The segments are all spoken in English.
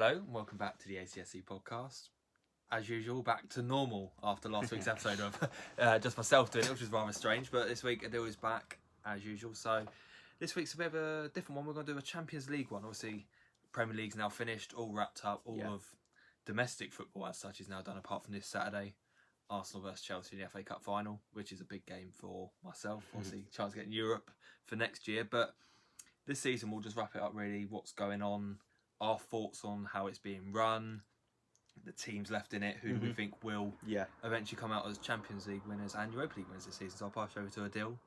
Hello, and welcome back to the ACSC podcast. As usual, back to normal after last week's episode of just myself doing it, which was rather strange. But this week, Adil is back as usual. So this week's a bit of a different one. We're going to do a Champions League one. Obviously, Premier League's now finished, all wrapped up. All of domestic football as such is now done, apart from this Saturday. Arsenal versus Chelsea in the FA Cup final, which is a big game for myself. Obviously, chance to get in Europe for next year. But this season, we'll just wrap it up really. What's going on? Our thoughts on how it's being run, the teams left in it, who we think will eventually come out as Champions League winners and Europa League winners this season. So I'll pass you over to Adil.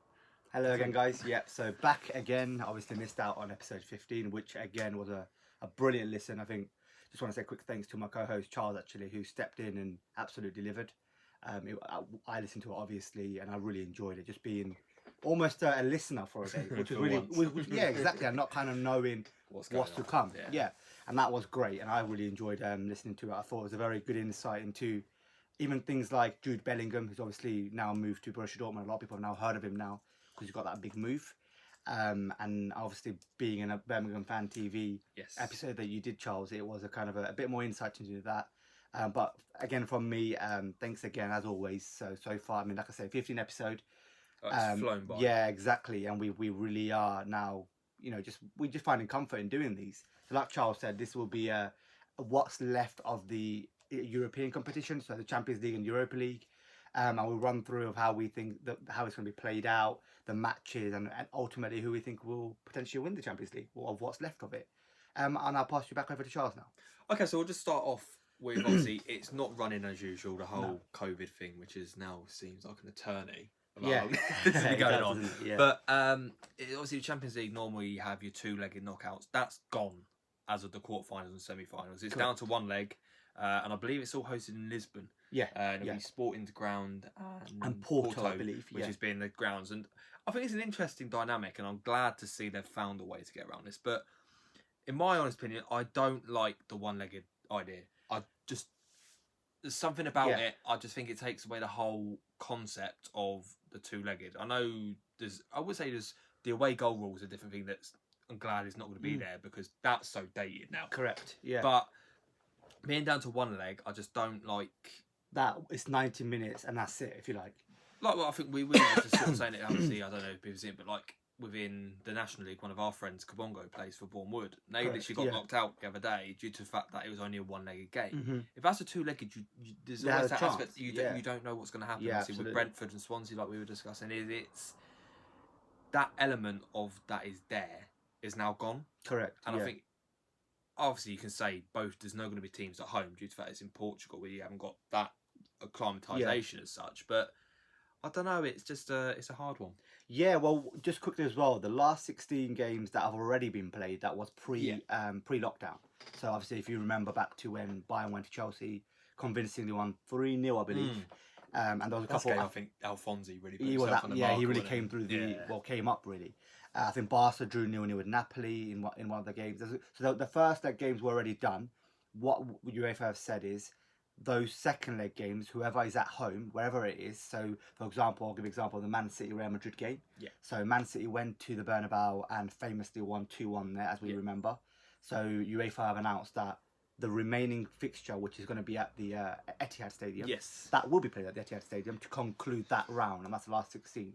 Hello again, guys. Yep, so back again. Obviously missed out on episode 15, which again was a brilliant listen. I think just want to say a quick thanks to my co-host Charles, actually, who stepped in and absolutely delivered. I listened to it, obviously, and I really enjoyed it. Just being almost a listener for a day, which was really, exactly, and not kind of knowing what's to come. And that was great, and I really enjoyed listening to it. I thought it was a very good insight into even things like Jude Bellingham, who's obviously now moved to Borussia Dortmund. A lot of people have now heard of him now because he's got that big move. And obviously being in a Birmingham Fan TV episode that you did, Charles, it was a kind of a bit more insight into that. But again, from me, thanks again as always. So far, I mean, like I say, 15 episode. It's flown by. Yeah, exactly. And we really are now, we're just finding comfort in doing these. So like Charles said, this will be what's left of the European competition, so the Champions League and Europa League. And we'll run through of how we think how it's going to be played out, the matches, and ultimately who we think will potentially win the Champions League, or of what's left of it. And I'll pass you back over to Charles now. Okay, so we'll just start off with, obviously, it's not running as usual, the whole COVID thing, which is now seems like an eternity. This is going on. But obviously the Champions League, normally you have your two-legged knockouts. That's gone as of the quarterfinals and semi-finals. It's down to one leg, and I believe it's all hosted in Lisbon. It'll be Sporting's ground and Porto, I believe, which has been the grounds. And I think it's an interesting dynamic, and I'm glad to see they've found a way to get around this. But in my honest opinion, I don't like the one-legged idea. There's something about it. I just think it takes away the whole concept of the two-legged. I know I would say there's the away goal rule is a different thing I'm glad it's not going to be there because that's so dated now. Correct. Yeah. But being down to one leg, I just don't like that. It's 90 minutes and that's it, if you like. Like, well, I think we were just sort of saying it. Obviously, I don't know if people see it, but like within the National League, one of our friends, Kabongo, plays for Bournemouth. They literally got knocked out the other day due to the fact that it was only a one-legged game. If that's a two-legged, there's always that aspect you don't know what's going to happen. Obviously, with Brentford and Swansea, like we were discussing, it's that element of that is there is now gone. Correct. And I think, obviously, you can say both. There's not going to be teams at home due to the fact it's in Portugal where you haven't got that acclimatisation as such. But I don't know. It's just it's a hard one. Yeah, well, just quickly as well, the last 16 games that have already been played, that was pre-lockdown. So obviously, if you remember back to when Bayern went to Chelsea, convincingly won 3-0, I believe. And there was a couple. Game, I think Alphonsi really put himself on the mark, he really came through came up really. I think Barca drew 0-0 with Napoli in one of the games. So the first leg games were already done. What UEFA have said is, those second leg games, whoever is at home, wherever it is. So, for example, I'll give an example of the Man City Real Madrid game. So Man City went to the Bernabeu and famously won 2-1 there, as we remember. So UEFA have announced that the remaining fixture, which is going to be at the Etihad Stadium, that will be played at the Etihad Stadium to conclude that round, and that's the last 16.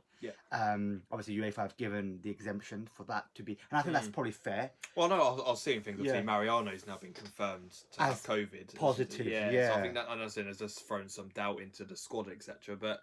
Obviously, UEFA have given the exemption for that to be, and I think that's probably fair. Well, no, I was seeing things. Obviously, Mariano's now been confirmed to have COVID. Positive, So I think that, I understand, has just thrown some doubt into the squad, etc. But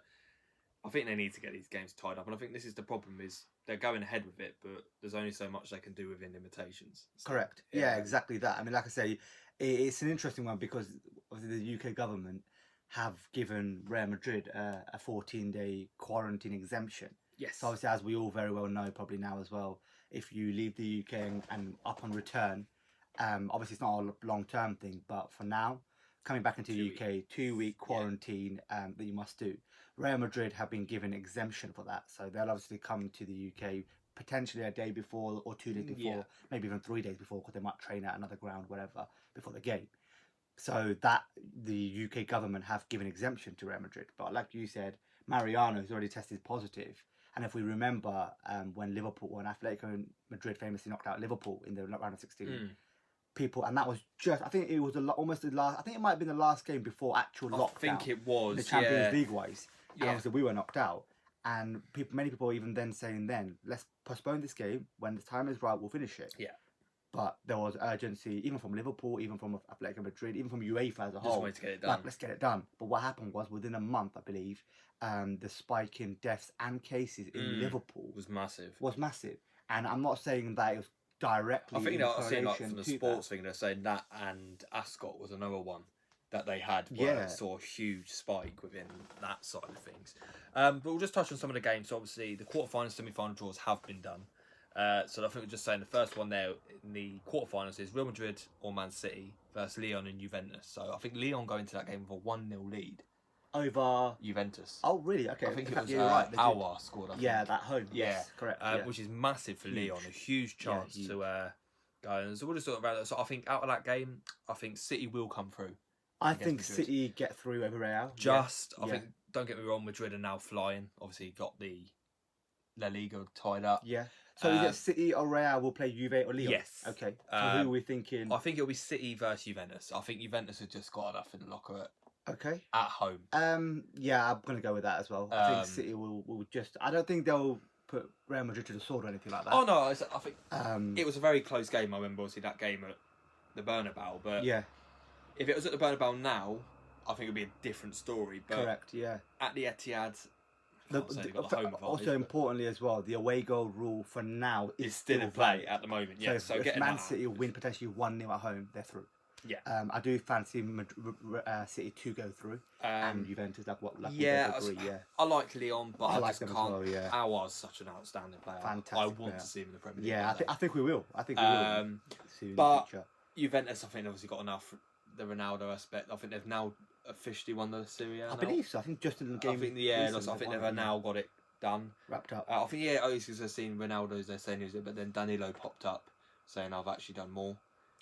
I think they need to get these games tied up, and I think this is the problem: is they're going ahead with it, but there's only so much they can do within limitations. So, correct. Yeah, exactly that. I mean, like I say, it's an interesting one because obviously the UK government have given Real Madrid a 14-day quarantine exemption. So obviously, as we all very well know, probably now as well, if you leave the UK and up on return, obviously it's not a long-term thing, but for now, coming back into the UK, 2-week quarantine that you must do. Real Madrid have been given exemption for that, so they'll obviously come to the UK potentially a day before or 2 days before, maybe even 3 days before, because they might train at another ground, whatever, before the game. So that the UK government have given exemption to Real Madrid. But like you said, Mariano has already tested positive. And if we remember when Atletico Madrid famously knocked out Liverpool in the round of 16, people, and that was just, I think it was almost the last, I think it might have been the last game before actual lockdown. I think it was, the Champions League wise. And Yeah. obviously we were knocked out. And many people were even then saying let's postpone this game. When the time is right, we'll finish it. Yeah. But there was urgency, even from Liverpool, even from Atletico Madrid, even from UEFA as a whole. Just wanted to get it done. Like, let's get it done. But what happened was, within a month, I believe, the spike in deaths and cases in Liverpool was massive. And I'm not saying that it was directly. I think I've seen like from the sports that. thing, they're saying that and Ascot was another one that they had where it saw a huge spike within that side of things. But we'll just touch on some of the games. So obviously, the quarterfinals, semi-final draws have been done. So I think we're just saying the first one there in the quarterfinals is Real Madrid or Man City versus Lyon and Juventus. So I think Lyon go into that game with a 1-0 lead over Juventus. Oh, really? Okay. I think it was right. Aouar scored. I think. Yeah, that home. Yeah, yes, correct. Which is massive for Lyon. A huge chance huge. to go. And so we'll just talk about that. So I think out of that game, I think City will come through. I think Madrid. City get through over Real. I think, don't get me wrong, Madrid are now flying. Obviously, got the La Liga tied up. Yeah. So is it City or Real will play Juve or Lyon? Yes. Okay. So who are we thinking? I think it'll be City versus Juventus. I think Juventus have just got enough in the locker Okay. at home. Yeah, I'm gonna go with that as well. I think City will just. I don't think they'll put Real Madrid to the sword or anything like that. Oh no, I think it was a very close game. I remember obviously that game at the Bernabeu, but yeah, if it was at the Bernabeu now, I think it'd be a different story. But correct. Yeah. At the Etihad. Also importantly as well, the away goal rule for now is still in play at the moment. Yeah, so if Man City win potentially 1-0 at home, they're through. Yeah. I do fancy City to go through and Juventus I like Lyon, but I like them can't. As well, yeah. Aouar's such an outstanding player. Fantastic. I want to see him in the Premier League. Yeah, I think we will. Soon in the future. Juventus, I think, obviously got enough. The Ronaldo aspect. I think they've now officially won the Serie A. I believe so. I think just in the game. I think they've now got it done, wrapped up. I think because they've seen Ronaldo's. They're saying he's it, but then Danilo popped up saying I've actually done more.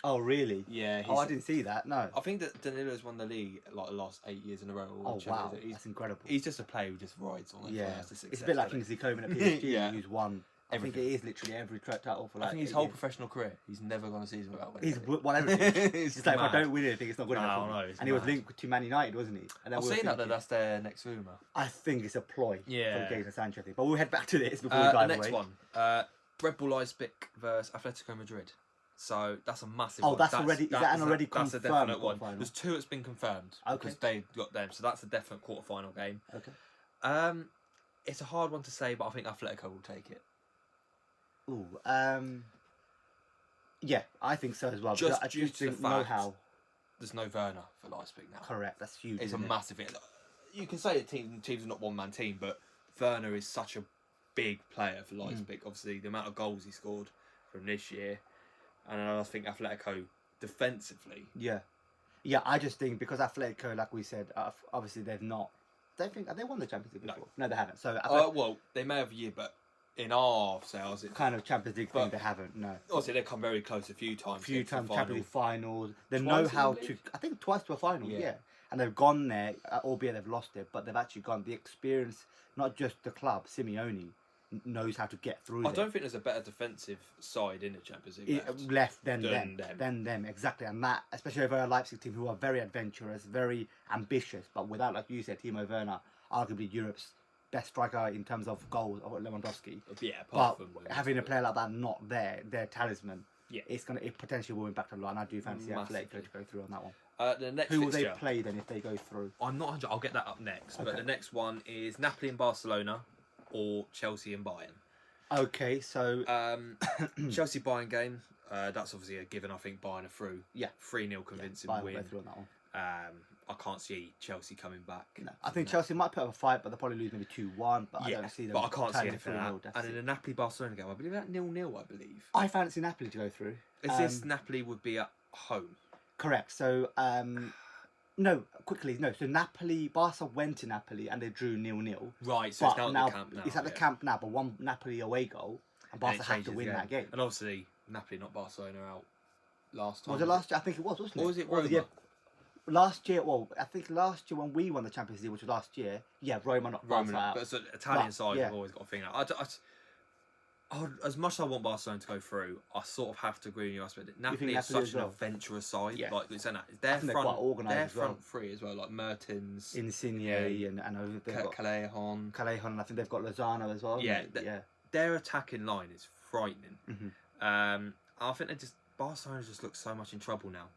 Oh really? Yeah. I didn't see that. No. I think that Danilo's won the league like the last 8 years in a row. Oh wow, that's incredible. He's just a player who just rides on it. Yeah, it's a bit like Kingsley Coman at PSG, who's won. Everything. I think it is literally every title for like. I think his whole professional career, he's never gone a season without winning. He's won everything. It's like, if I don't win anything, it's not good enough. No, and he was linked to Man United, wasn't he? And I've seen that's their next rumour. I think it's a ploy for Jadon Sancho thing. But we'll head back to this before we dive away. The next one, Red Bull Leipzig versus Atletico Madrid. So that's a massive one. That's already. Is that an already confirmed? That's a definite one. There's two that's been confirmed because they've got them. So that's a definite quarter-final game. Okay. It's a hard one to say, but I think Atletico will take it. Ooh, yeah, I think so as well. Just due to the fact there's no Werner for Leipzig now. Correct, that's huge. It's a massive hit. You can say the team's not one-man team, but Werner is such a big player for Leipzig. Obviously, the amount of goals he scored from this year, and I think Atletico defensively. Yeah, I just think because Atletico, like we said, obviously they've not. Have they won the Champions League before? No, they haven't. So well, they may have a year, but in our sales, it's kind of Champions League thing. They haven't. No. Obviously, they've come very close a few times. Champions League finals. They know how to. I think twice to a final. Yeah. And they've gone there, albeit they've lost it, but they've actually gone. The experience, not just the club, Simeone knows how to get through. I don't think there's a better defensive side in the Champions League left than them. Exactly, and that especially over a Leipzig team who are very adventurous, very ambitious, but without, like you said, Timo Werner, arguably Europe's best striker in terms of goals, or Lewandowski. Yeah, but having a player like that not there, their talisman, it potentially will impact a lot. And I do fancy Atletico to go through on that one. The next who will they play then if they go through? I'm not 100. I'll get that up next. Okay. But the next one is Napoli and Barcelona, or Chelsea and Bayern. Okay, so Chelsea Bayern game. That's obviously a given. I think Bayern are through. Yeah, 3-0 convincing win. Through on that one. I can't see Chelsea coming back. No, I think Chelsea might put up a fight, but they'll probably lose maybe 2-1. But I don't see them. But I can't see anything like that. And in the Napoli Barcelona game, I believe that 0-0. I believe. I fancy Napoli to go through. Is this Napoli would be at home? Correct. So no. So Napoli, Barca went to Napoli and they drew 0-0. Right. So it's now at the Camp Nou. It's at the Camp Nou, but one Napoli away goal, and Barca have to win that game. And obviously Napoli, not Barcelona, out last time. Was it last year? I think it was, wasn't it? Or was it Roma? Last year, I think last year when we won the Champions League, which was last year, Roma not Barca out. But it's an Italian side, we've always got a thing out. As much as I want Barcelona to go through, I sort of have to agree with you aspect. Napoli is Napoli such as an well? adventurous side. Yeah. Like it's their think they're front, quite organised their as well. front three as well, like Mertens, Insigne and they've got Callejon. Callejon. I think they've got Lozano as well. Yeah, yeah. Their attacking line is frightening. Mm-hmm. I think Barcelona just looks so much in trouble now.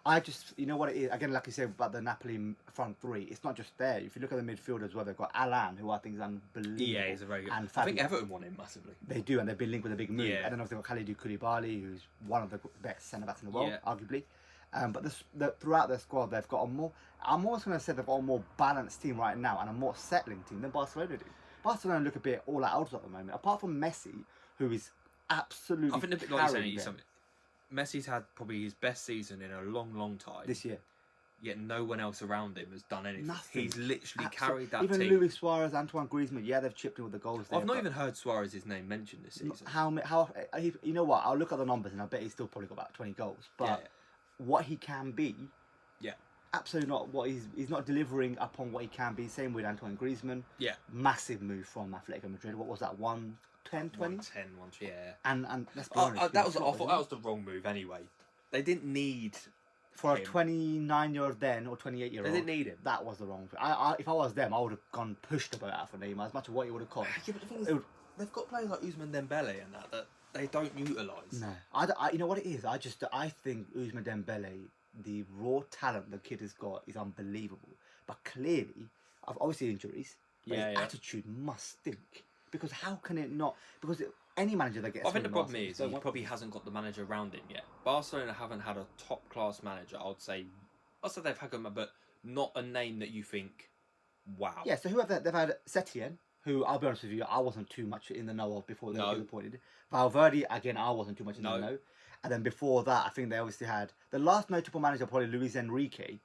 I just, you know what it is, again, like you said about the Napoli front three, it's not just there. If you look at the midfield as well, they've got Alan, who I think is unbelievable. Yeah, he's a very good. And I think Everton want him massively. They do, and they've been linked with a big move. Yeah. And then obviously they've got Khalidou Koulibaly, who's one of the best centre-backs in the world, arguably. But throughout their squad, they've got I'm almost going to say they've got a more balanced team right now and a more settling team than Barcelona do. Barcelona look a bit all at odds at the moment, apart from Messi, who is absolutely I think a bit like you're saying, Messi's had probably his best season in a long, long time. This year. Yet no one else around him has done anything. Nothing. He's literally carried that even team. Luis Suarez, Antoine Griezmann, they've chipped in with the goals. I've not even heard Suarez's name mentioned this season. You know what? I'll look at the numbers and I bet he's still probably got about 20 goals. But what he can be, absolutely not. He's not delivering upon what he can be. Same with Antoine Griezmann. Yeah. Massive move from Atletico Madrid. What was that? 110, 20? 110, yeah. And let's be honest. I thought that was the wrong move anyway. They didn't need for a 29-year-old then or 28-year-old. They didn't need him. That was the wrong thing. If I was them, I would have gone pushed the boat out for Neymar as much as what it would have cost. Yeah, but the thing is, they've got players like Ousmane Dembele and that they don't utilise. No, you know what it is. I think Ousmane Dembele, the raw talent the kid has got is unbelievable. But clearly, obviously injuries. But his attitude must stink. Because how can it not? Because any manager that gets. I think the problem is he probably hasn't got the manager around him yet. Barcelona haven't had a top class manager. I'd say they've had him, but not a name that you think, wow. Yeah. So they've had Setien, who I'll be honest with you, I wasn't too much in the know of before they were appointed. Valverde, again, I wasn't too much in the know. And then before that, I think they obviously had the last notable manager, probably Luis Enrique,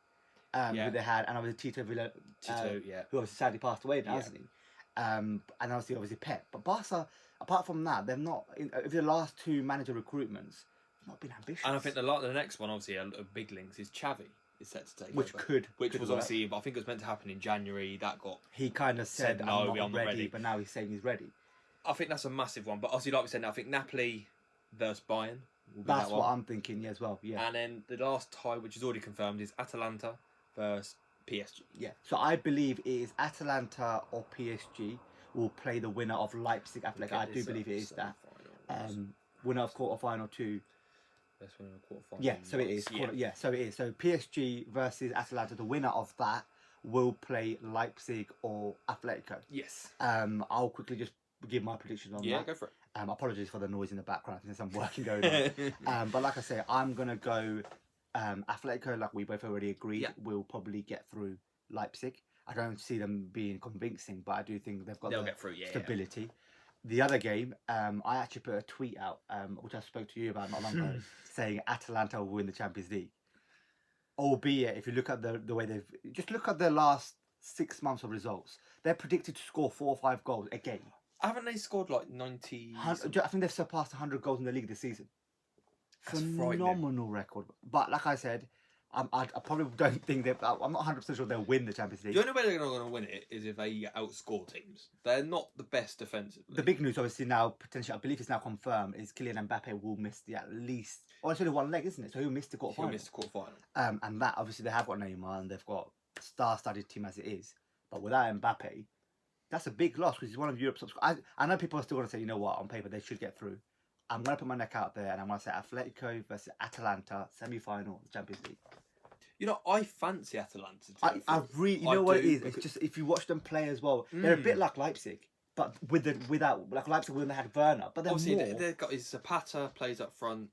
who they had, and obviously Tito Villa, who obviously sadly passed away now, hasn't he? And obviously Pep. But Barca, apart from that, they've not. Over the last two manager recruitments, not been ambitious. And I think the next one, obviously, a big links is Xavi is set to take which over. Which was obviously, I think it was meant to happen in January. That got. He kind of said, no, I'm not ready, but now he's saying he's ready. I think that's a massive one. But obviously, like we said, I think Napoli versus Bayern. That's what I'm thinking as well. Yeah. And then the last tie, which is already confirmed, is Atalanta versus PSG. Yeah. So I believe it is Atalanta or PSG will play the winner of Leipzig Athletic. I do believe it is that. Winner of quarterfinal 2. Best winner of quarterfinal. Yeah, so it is. So it is. So PSG versus Atalanta, the winner of that will play Leipzig or Atletico. Yes. I'll quickly just give my predictions on that. Yeah, go for it. Apologies for the noise in the background. I think there's some working going on. But like I say, I'm going to go Atletico, like we both already agreed, will probably get through Leipzig. I don't see them being convincing, but I do think they've got get through, stability. The other game, I actually put a tweet out, which I spoke to you about not long ago, saying Atalanta will win the Champions League. Albeit, if you look at the way just look at their last 6 months of results, they're predicted to score 4 or 5 goals a game. Haven't they scored like 90? I think they've surpassed 100 goals in the league this season. That's phenomenal record. But like I said, I probably don't think I'm not 100% sure they'll win the Champions League. The only way they're going to win it is if they outscore teams. They're not the best defensively. The big news, obviously, now potentially, I believe it's now confirmed, is Kylian Mbappe will miss at least. Oh, it's only one leg, isn't it? So he'll miss the quarterfinal. He'll miss the quarterfinal. And that obviously they have got Neymar and they've got a star-studded team as it is. But without Mbappe, that's a big loss because he's one of Europe's top scorers. I know people are still going to say, you know what, on paper they should get through. I'm going to put my neck out there and I'm going to say Atletico versus Atalanta semi-final Champions League. You know, I fancy Atalanta. I really, you know what it is? It's just if you watch them play as well, they're a bit like Leipzig, but without like Leipzig when they had Werner. But obviously they've got Zapata plays up front.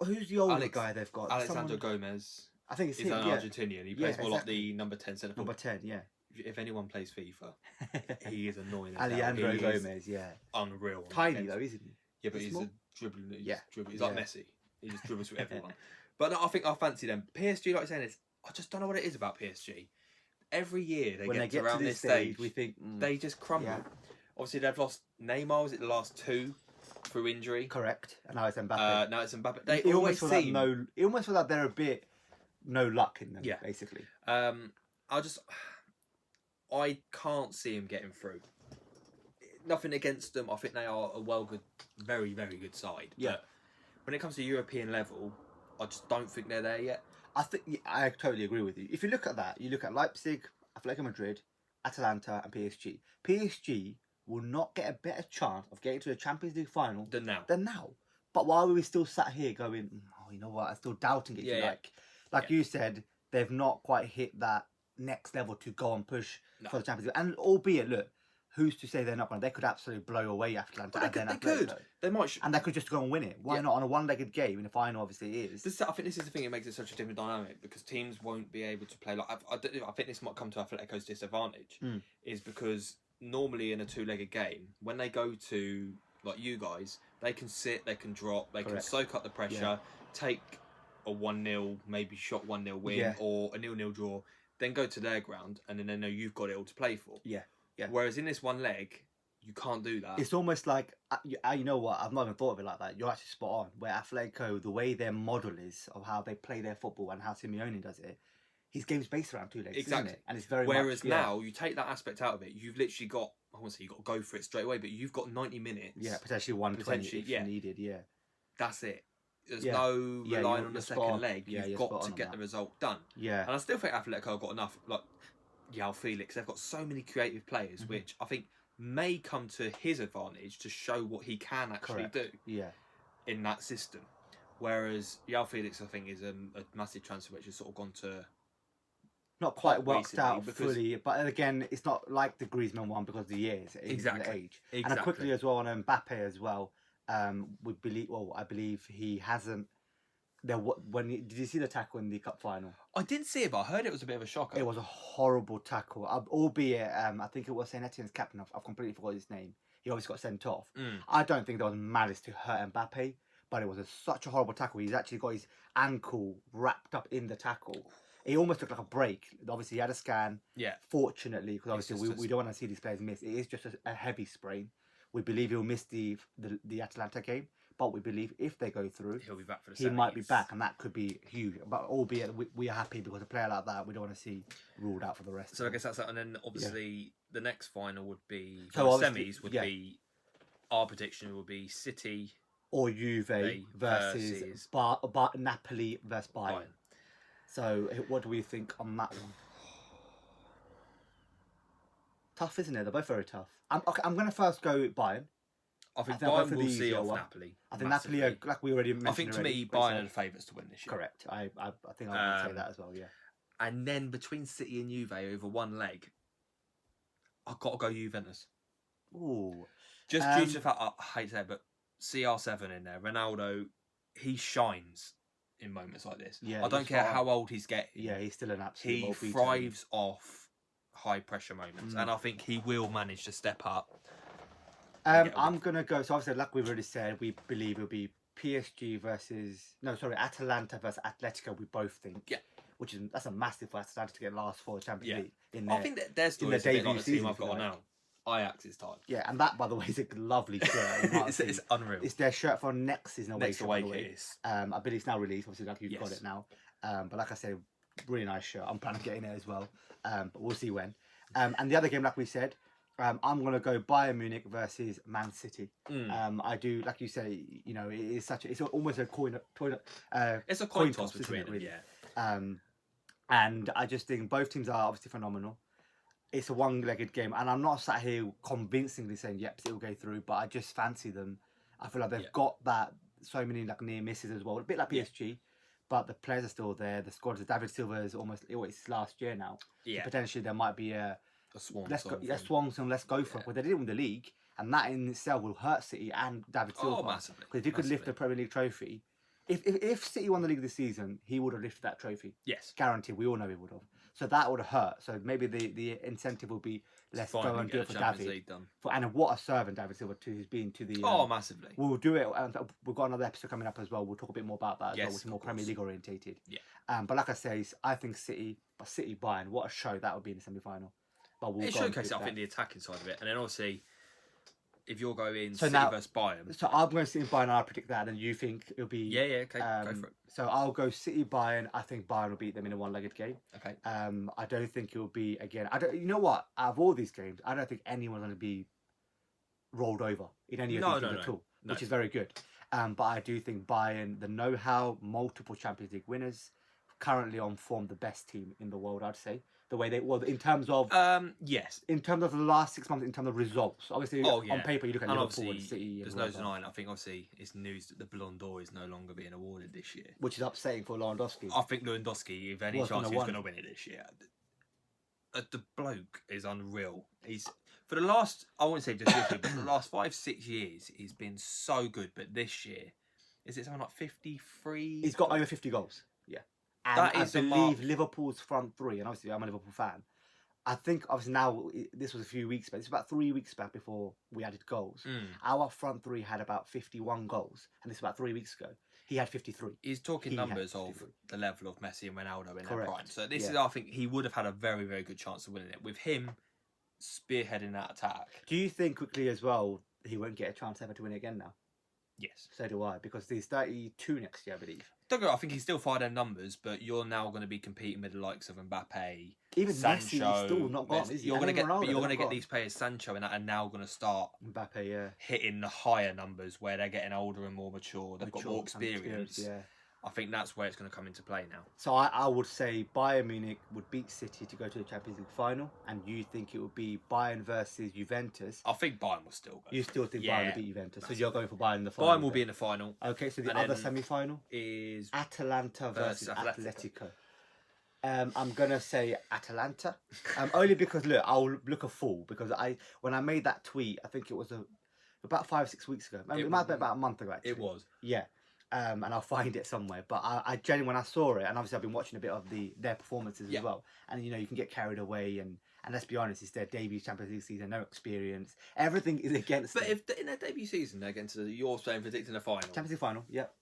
Who's the older guy they've got? Alexander Gomez. I think it's he's an Argentinian. He plays more like the number 10 centre. Number 10, yeah. If anyone plays FIFA, he is annoying. Alejandro Gomez, unreal. Tiny though, isn't he? Yeah, but he's a dribbling. He's like Messi. He just dribbles through everyone. But no, I think I fancy them. PSG, like you're saying, I just don't know what it is about PSG. Every year they get around this stage, we think they just crumble. Yeah. Obviously, they've lost Neymar. Was it the last 2 through injury? Correct. And now it's Mbappe. Now it's Mbappe. They always seem it almost feel like they're a bit no luck in them. Yeah, basically. I can't see him getting through. nothing against them. I think they are a very, very good side. Yeah. But when it comes to European level, I just don't think they're there yet. I think I totally agree with you. If you look at that, you look at Leipzig, Atletico Madrid, Atalanta, and PSG. PSG will not get a better chance of getting to the Champions League final Than now. But why are we still sat here going, oh, you know what? I'm still doubting it. If you like you said, they've not quite hit that next level to go and push for the Champions League. And albeit, look, who's to say they're not going to? They could absolutely blow away Atalanta. They could. They might. And they could just go and win it. Why not on a one-legged game in the final? Obviously, it is. I think this is the thing that makes it such a different dynamic because teams won't be able to play. Like I think this might come to Atletico's disadvantage, is because normally in a two-legged game, when they go to like you guys, they can sit, they can drop, they can soak up the pressure, take a 1-0, maybe shot 1-0 win or a 0-0 draw, then go to their ground and then they know you've got it all to play for. Yeah. Whereas in this one leg, you can't do that. It's almost like, you know what, I've not even thought of it like that. You're actually spot on. Where Atletico, the way their model is of how they play their football and how Simeone does it, his game's based around two legs, isn't it? And it's very Whereas now, you take that aspect out of it, you've literally got, I won't say you've got to go for it straight away, but you've got 90 minutes. Yeah, potentially 120 if needed, That's it. There's no relying on the second leg. You've got to get the result done. Yeah. And I still think Atletico have got enough, like João Felix, they've got so many creative players, which I think may come to his advantage to show what he can actually do in that system. Whereas João Felix, I think, is a massive transfer which has sort of gone to... Not quite worked out fully, but again, it's not like the Griezmann one because of the years, the age. And quickly as well on Mbappe as well. I believe he hasn't. Did you see the tackle in the cup final? I didn't see it, but I heard it was a bit of a shocker. It was a horrible tackle, albeit I think it was Saint Etienne's captain. I've completely forgot his name. He obviously got sent off. I don't think there was malice to hurt Mbappe, but it was such a horrible tackle. He's actually got his ankle wrapped up in the tackle. It almost looked like a break. Obviously, he had a scan. Yeah. Fortunately, because obviously we don't want to see these players miss. It is just a heavy sprain. We believe he'll miss the Atalanta game, but we believe if they go through, he'll be back for the he might be back, and that could be huge. But albeit we are happy because a player like that we don't want to see ruled out for the rest. So I guess that's that. And then obviously the next final would be semis would be our prediction would be City or Juve versus Napoli versus Bayern. So what do we think on that one? Tough, isn't it? They're both very tough. I'm going to first go Bayern. I think Bayern will see off Napoli. I think Napoli are, like we already mentioned. I think to me, Bayern are the favourites to win this year. Correct. I think I would say that as well, yeah. And then between City and Juve over one leg, I've got to go Juventus. Ooh. Just due to the fact, I hate to say it, but CR7 in there, Ronaldo, he shines in moments like this. Yeah, I don't care how old he's getting. Yeah, he's still an absolute He thrives off high pressure moments, and I think he will manage to step up. I'm gonna go. So obviously, like we've already said, we believe it'll be Atalanta versus Atletico. We both think. Yeah. That's a massive for Atalanta to get last for the Champions League. I think that their story is a bit like the team I've got on now. Ajax's time. Yeah, and that, by the way, is a lovely shirt. It's unreal. It's their shirt for next season away. Next away it is. I believe it's now released. Obviously, like you've got it now. But like I said, really nice shirt. I'm planning to get in it as well. But we'll see when. And the other game, like we said, I'm going to go Bayern Munich versus Man City. I do, like you say, you know, it's almost a coin it's a coin toss between them, and I just think both teams are obviously phenomenal. It's a one-legged game, and I'm not sat here convincingly saying, yep, it will go through, but I just fancy them. I feel like they've got that, so many like near misses as well, a bit like PSG, but the players are still there. The squad, David Silva is it's last year now. Yeah. So potentially there might be a swan song, let's go for it. But they did it in the league, and that in itself will hurt City and David Silva. Oh, massively. Because if you could lift the Premier League trophy, if City won the league this season, he would have lifted that trophy. Yes. Guaranteed. We all know he would have. So that would have hurt. So maybe the incentive will be let's go and do it for David. And what a servant David Silva has been to the. Massively. We'll do it. And we've got another episode coming up as well. We'll talk a bit more about that as well, which is more Premier League orientated. Yeah. But like I say, I think City Bayern. What a show that would be in the semi-final. But we'll showcases, I think, the attacking side of it, and then obviously, if you're going City versus Bayern, so I'm going City Bayern. I predict that, and you think it'll be okay, go for it. So I'll go City Bayern. I think Bayern will beat them in a one-legged game. Okay. I don't think it will be again. You know what? Out of all these games, I don't think anyone's going to be rolled over in any of No, these no, games no, at all, no. which is very good. But I do think Bayern, the know-how, multiple Champions League winners, currently on form, the best team in the world, I'd say. The way they, well, in terms of yes, in terms of the last 6 months, in terms of results, obviously on paper you look at and Liverpool and obviously City, there's and no whatever, denying. I think obviously it's news that the Ballon d'Or is no longer being awarded this year. which is upsetting for Lewandowski. I think Lewandowski, if any Was chance gonna he's win. going to win it this year, the bloke is unreal. He's for the last, I wouldn't say just this year, but the last 5-6 years, he's been so good. But this year, is it something like 53? He's got over 50 goals. Yeah, and That I is a believe mark. Liverpool's front three, and obviously I'm a Liverpool fan. I think obviously now this was a few weeks back. It's about 3 weeks back before we added goals. Our front three had about 51 goals, and this was about 3 weeks ago. He had 53. He's talking He had numbers of 53. the level of Messi and Ronaldo in their Correct. prime. So this Yeah. is, I think, he would have had a very, very good chance of winning it with him spearheading that attack. Do you think quickly as well he won't get a chance ever to win it again now? Yes. So do I, because he's 32 next year, I believe. Don't go. I think he's still fired them numbers, but you're now going to be competing with the likes of Mbappe, Even Sancho. Messi is still not gone, Messi. is he? You're And going to even get, Ronaldo, but you're going to they're get not these players, Sancho and that, are now going to start Mbappe, yeah. hitting the higher numbers where they're getting older and more mature. They've got more experience. Yeah. I think that's where it's going to come into play now. So I would say Bayern Munich would beat City to go to the Champions League final, and you think it would be Bayern versus Juventus. I think Bayern will still go. You still think Yeah. Bayern will beat Juventus, so you're going for Bayern in the final. Bayern will be in the final. Okay, so the And other then semi-final is Atalanta versus Atletico. Atletico. I'm gonna say Atalanta, only because look, I'll look a fool because when I made that tweet, I think it was about 5-6 weeks ago. It might have been about a month ago actually. It was. Yeah. And I'll find it somewhere. But I genuinely, when I saw it, and obviously I've been watching a bit of their performances as well, and you can get carried away, and let's be honest, it's their debut Champions League season, no experience, everything is against But them. if in their debut season they're getting to you're saying predicting a final. Champions League final, yep.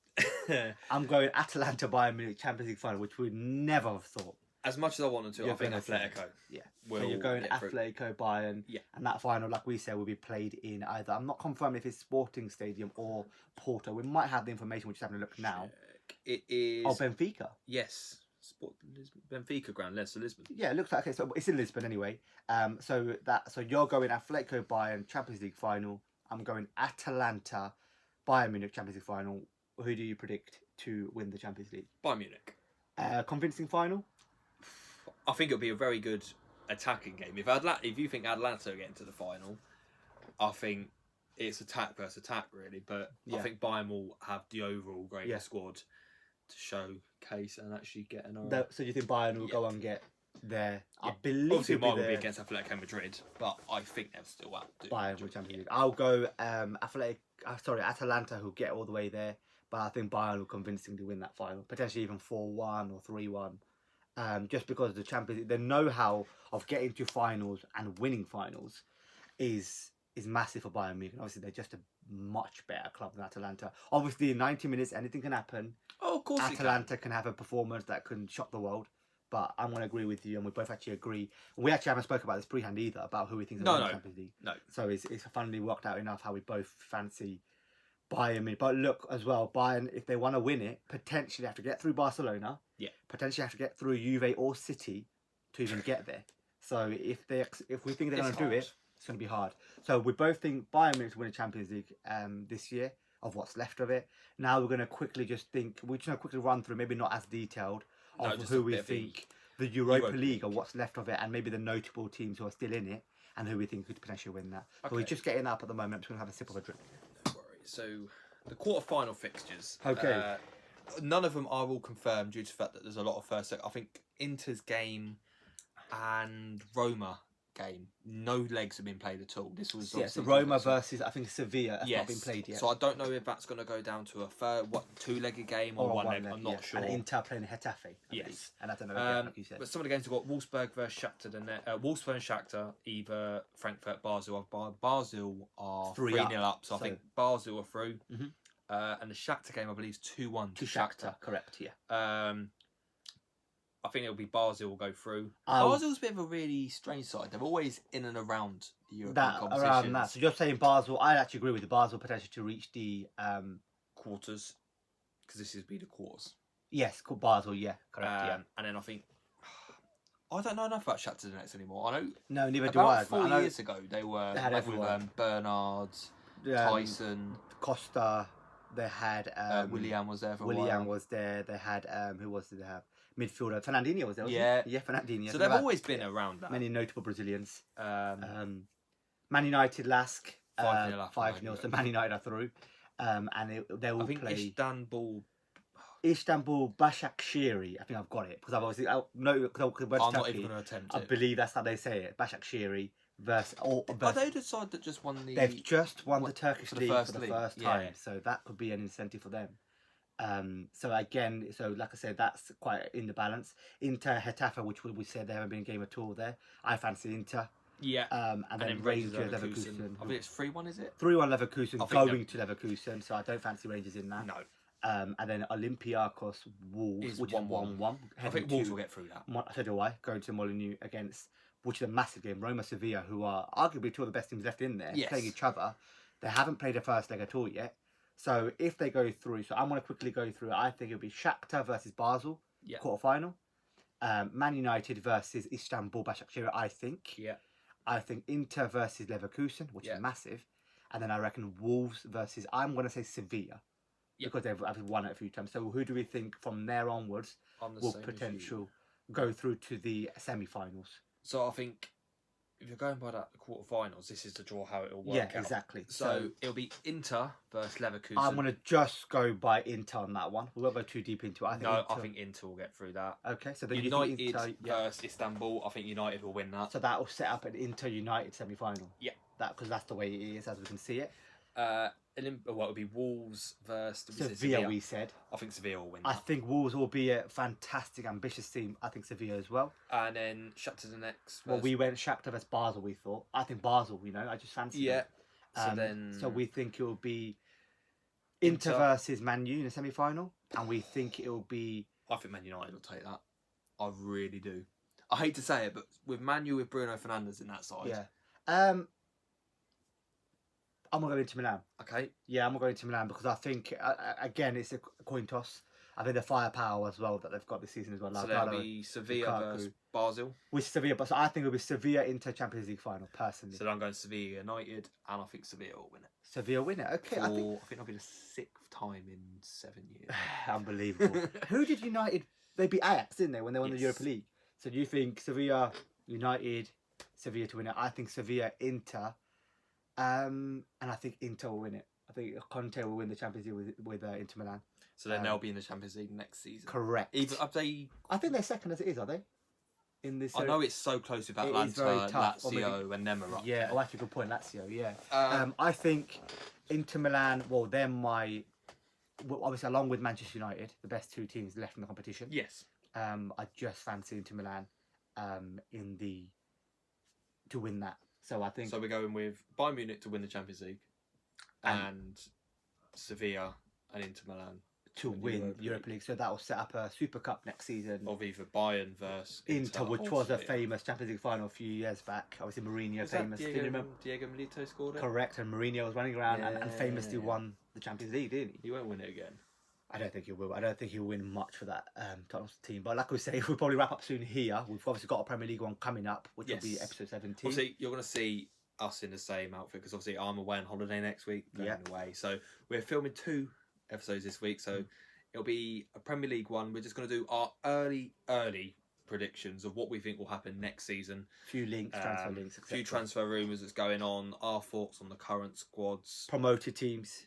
I'm going Atalanta Bayern Munich Champions League final, which we'd never have thought. As much as I wanted to, I think Atletico. Yeah. Will So you're going get through. Atletico Bayern, and that final, like we said, will be played in either. I'm not confirmed if it's Sporting Stadium or Porto. We might have the information. We're just having a look now. It is. Oh, Benfica. Yes, Benfica ground, Lisbon. Yeah, it looks like okay. So it's in Lisbon anyway. So you're going Atletico Bayern Champions League final. I'm going Atalanta Bayern Munich Champions League final. Who do you predict to win the Champions League? Bayern Munich. Convincing final. I think it'll be a very good attacking game. If you think Atlanta get into the final, I think it's attack versus attack really. But I think Bayern will have the overall greater squad to showcase and actually get an. So do you think Bayern will go and get there? Yeah. I believe obviously it'll mine will be there. against Atletico Madrid, but I think they'll still out. Bayern will Champions League. I'll go Atalanta who'll get all the way there, but I think Bayern will convincingly win that final, potentially even 4-1 or 3-1. Just because the Champions League, the know-how of getting to finals and winning finals is massive for Bayern Munich. Obviously, they're just a much better club than Atalanta. Obviously, in 90 minutes, anything can happen. Oh, of course, Atalanta can have a performance that can shock the world. But I'm going to agree with you, and we both actually agree. We actually haven't spoken about this pre-hand either, about who we think is going to win the Champions League. No. So it's finally worked out enough how we both fancy Bayern Munich. But look, as well, Bayern, if they want to win it, potentially have to get through Barcelona. Yeah. Potentially have to get through Juve or City to even get there. So if we think they're going to do it, it's going to be hard. So we both think Bayern Munich to win the Champions League this year, of what's left of it. Now we're going to quickly quickly run through, maybe not as detailed, of who we think the Europa League or what's left of it, and maybe the notable teams who are still in it, and who we think could potentially win that. Okay. But we're just getting up at the moment. I'm just going to have a sip of a drink. No worries. So the quarter-final fixtures. Okay. None of them are all confirmed due to the fact that there's a lot of first. I think Inter's game and Roma game, no legs have been played at all. This was so Roma versus I think Sevilla. That's not been yes. played yet. So I don't know if that's going to go down to a two-legged game or one leg. I'm not sure. And Inter playing Getafe. Yes. And I don't know again, like you said. But some of the games have got Wolfsburg versus Shakhtar. Then Wolfsburg and Shakhtar, either Frankfurt, Basel. Basel are 3-0 up, so I think Basel are through. Mm-hmm. And the Shakhtar game, I believe, is 2-1 to Shakhtar. Correct, yeah. I think it'll be Basel will go through. Basel's a bit of a really strange side. They're always in and around the European competitions. Around that. So you're saying Basel, I actually agree with you. Basel potentially to reach the quarters, because this would be the quarters. Yes, called Basel, yeah. Correct, yeah. And then I think I don't know enough about Shakhtar Donetsk anymore. I know No, neither do I. about 4 I know years ago they were they had like with everyone. Bernard, Tyson, Costa. They had Willian was there for a Willian while. was there. They had who was did they have? Midfielder Fernandinho was there. Wasn't Yeah. he? Yeah, Fernandinho. So they've always been around that. Many notable Brazilians. Um, Man United, Lask 5-0 up. 5-0. So Man United are through, and they will I think play Istanbul. Başakşehir. I think I've got it because I've obviously I'm I'm not even going to attempt I it. believe that's how they say it. Başakşehir versus. Are they the side that just won the? They've just won the Turkish league for the first time, yeah. so that could be an incentive for them. So again, like I said, that's quite in the balance. Inter Getafe, which we said there haven't been a game at all there. I fancy Inter. Yeah. And then Rangers Leverkusen. I think it's 3-1, is it? 3-1 Leverkusen going to Leverkusen, so I don't fancy Rangers in that. No. And then Olympiacos Wolves, which is 1-1. I think Wolves will get through that. So do I. Going to Molineux against, which is a massive game, Roma Sevilla, who are arguably two of the best teams left in there, playing each other. They haven't played a first leg at all yet. So if they go through, so I'm going to quickly go through, I think it'll be Shakhtar versus Basel, quarterfinal. Man United versus Istanbul Başakşehir, I think. Yeah. I think Inter versus Leverkusen, which is massive. And then I reckon Wolves versus, I'm going to say Sevilla. Because they've won it a few times. So who do we think from there onwards will potential go through to the semi-finals? So I think if you're going by that quarterfinals, this is the draw how it'll work out. Yeah, exactly. So it'll be Inter versus Leverkusen. I'm going to just go by Inter on that one. We won't go too deep into it. I think Inter will get through that. Okay, so then United Inter, versus Istanbul. I think United will win that. So that will set up an Inter-United semi-final. Yeah. Because that's the way it is, as we can see it. It would be Wolves versus Sevilla, we said. I think Sevilla will win that. I think Wolves will be a fantastic, ambitious team. I think Sevilla as well. And then Shakhtar Donetsk. Well, we went Shakhtar versus Basel, we thought. I think Basel, I just fancy them. So we think it will be Inter versus Man U in the semi-final. And we think it will be... I think Man United will take that. I really do. I hate to say it, but with Man U, with Bruno Fernandes in that side... Yeah. I'm going to go into Milan. Okay. Yeah, I'm going to go into Milan because I think, again, it's a coin toss. I think the firepower as well that they've got this season as well. So that'll be Sevilla versus Basel. With Sevilla, but so I think it'll be Sevilla into Champions League final, personally. So I'm going Sevilla United, and I think Sevilla will win it. Sevilla win it, okay. I think that'll be the 6th time in 7 years. Unbelievable. Who did United... They beat Ajax, didn't they, when they won the Europa League? So do you think Sevilla, United, Sevilla to win it? I think Sevilla, Inter... and I think Inter will win it. I think Conte will win the Champions League with Inter Milan. So then they'll be in the Champions League next season. Correct. I think they're second as it is, are they? In this. I know it's so close with Atlanta, Lazio, and them are up. Yeah, that's a good point. Lazio, yeah. I think Inter Milan. Well, they're obviously along with Manchester United, the best two teams left in the competition. Yes. I just fancy Inter Milan, to win that. So I think. So we're going with Bayern Munich to win the Champions League, and Sevilla and Inter Milan to win Europa League. So that will set up a Super Cup next season. Of either Bayern versus Inter, which was a famous Champions League final a few years back. Obviously Mourinho famous. Diego Milito scored it. Correct, and Mourinho was running around and famously won the Champions League, didn't he? He won't win it again. I don't think he will. I don't think he'll win much for that Tottenham team. But like we say, we'll probably wrap up soon here. We've obviously got a Premier League one coming up, which will be episode 17. Obviously, you're going to see us in the same outfit because obviously I'm away on holiday next week. Going away. So we're filming 2 episodes this week. So it'll be a Premier League one. We're just going to do our early predictions of what we think will happen next season. Few links, transfer links, etc. Few transfer rumours that's going on. Our thoughts on the current squads. Promoted teams,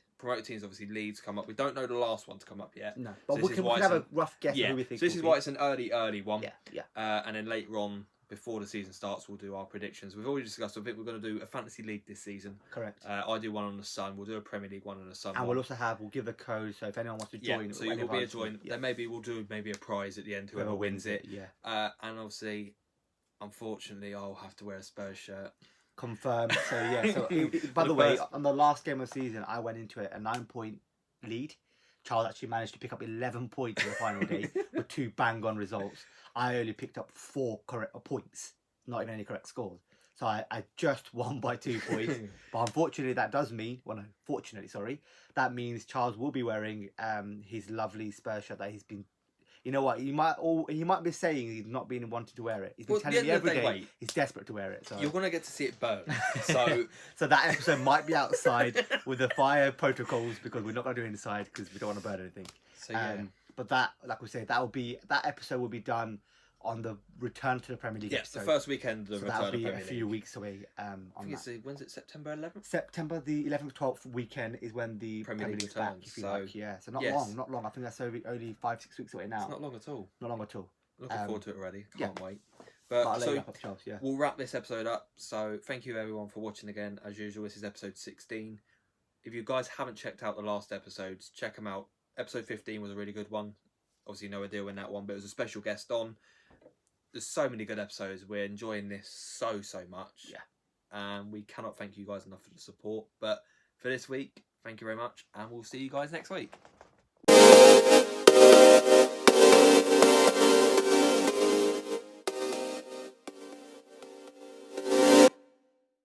obviously Leeds come up. We don't know the last one to come up yet. No, but so we can have a rough guess of who we think. So this is why it's an early one. Yeah. And then later on, before the season starts, we'll do our predictions. We've already discussed. I think we're going to do a fantasy league this season. Correct. I do one on the Sun. We'll do a Premier League one on the Sun. And we'll also we'll give a code. So if anyone wants to join, so you will be a join. Then maybe we'll do a prize at the end. Whoever wins it. Yeah. And obviously, unfortunately, I'll have to wear a Spurs shirt. Confirmed. So yeah. So by the way, on the last game of the season, I went into it a 9-point lead. Charles actually managed to pick up 11 points in the final day with 2 bang-on results. I only picked up 4 correct points, not even any correct scores. So I just won by 2 points. But unfortunately, that does mean, that means Charles will be wearing his lovely Spurs shirt that you know what? He might be saying he's not been wanting to wear it. He's been Well, telling at me the end of every the day, day wait. he's desperate to wear it. So You're gonna get to see it burn. So so that episode might be outside with the fire protocols because we're not going to do it inside because we don't want to burn anything. so yeah. But that, like we said, that episode will be done on the return to the Premier League Yes, the episode. first weekend of So return that'll of be Premier a few League. weeks away. I On think that. when's it? September 11th. September the 11th, 12th weekend is when the Premier League is back. returns, If you so, like, yeah. So not yes. long. I think that's only 5-6 weeks away now. It's not long at all. Not long at all. Looking forward to it already. yeah. Can't wait. But But I'll let you so wrap up, Charles, yeah. we'll wrap this episode up. So thank you everyone for watching again. As usual, this is episode 16. If you guys haven't checked out the last episodes, check them out. Episode 15 was a really good one. Obviously, no idea when that one, but it was a special guest on. There's so many good episodes. We're enjoying this so much. Yeah. And we cannot thank you guys enough for the support. But for this week, thank you very much, and we'll see you guys next week.